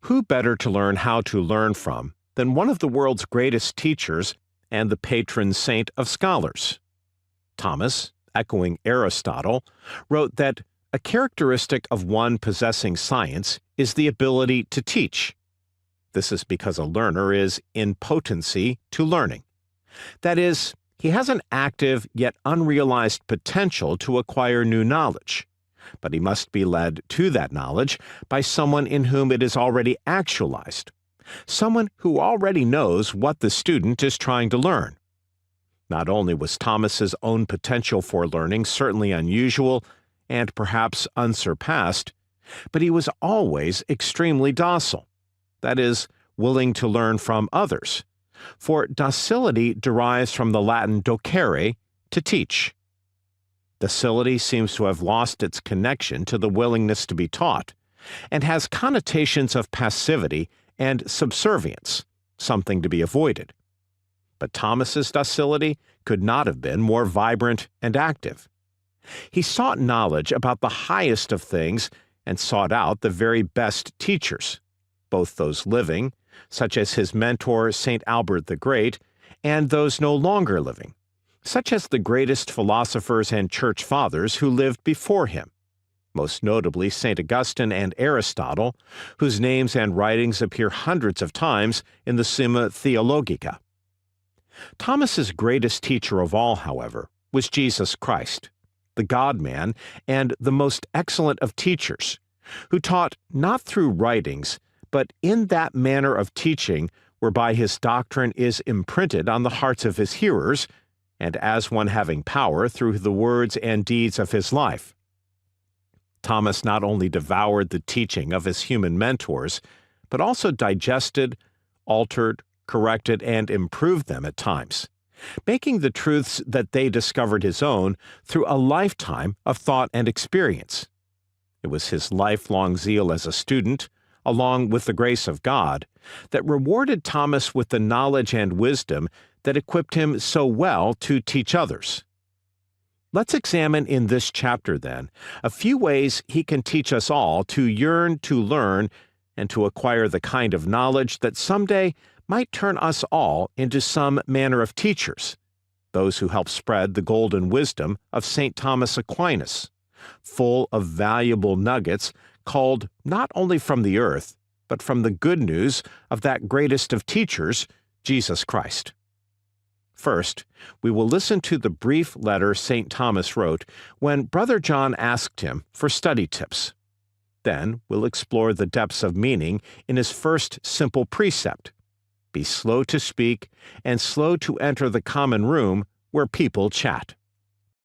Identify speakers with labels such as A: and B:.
A: Who better to learn how to learn from than one of the world's greatest teachers and the patron saint of scholars? Thomas, echoing Aristotle, wrote that a characteristic of one possessing science is the ability to teach. This is because a learner is in potency to learning. That is, he has an active yet unrealized potential to acquire new knowledge, but he must be led to that knowledge by someone in whom it is already actualized, someone who already knows what the student is trying to learn. Not only was Thomas's own potential for learning certainly unusual and perhaps unsurpassed, but he was always extremely docile, that is, willing to learn from others, for docility derives from the Latin docere, to teach. Docility seems to have lost its connection to the willingness to be taught, and has connotations of passivity and subservience, something to be avoided. But Thomas's docility could not have been more vibrant and active. He sought knowledge about the highest of things and sought out the very best teachers, both those living, such as his mentor St. Albert the Great, and those no longer living, such as the greatest philosophers and church fathers who lived before him, most notably St. Augustine and Aristotle, whose names and writings appear hundreds of times in the Summa Theologica. Thomas's greatest teacher of all, however, was Jesus Christ, the God-man and the most excellent of teachers, who taught not through writings, but in that manner of teaching whereby his doctrine is imprinted on the hearts of his hearers, and as one having power through the words and deeds of his life. Thomas not only devoured the teaching of his human mentors, but also digested, altered, corrected, and improved them at times, making the truths that they discovered his own through a lifetime of thought and experience. It was his lifelong zeal as a student, along with the grace of God, that rewarded Thomas with the knowledge and wisdom that equipped him so well to teach others. Let's examine in this chapter, then, a few ways he can teach us all to yearn to learn and to acquire the kind of knowledge that someday might turn us all into some manner of teachers, those who help spread the golden wisdom of St. Thomas Aquinas, full of valuable nuggets called not only from the earth, but from the good news of that greatest of teachers, Jesus Christ. First, we will listen to the brief letter St. Thomas wrote when Brother John asked him for study tips. Then we'll explore the depths of meaning in his first simple precept: be slow to speak and slow to enter the common room where people chat.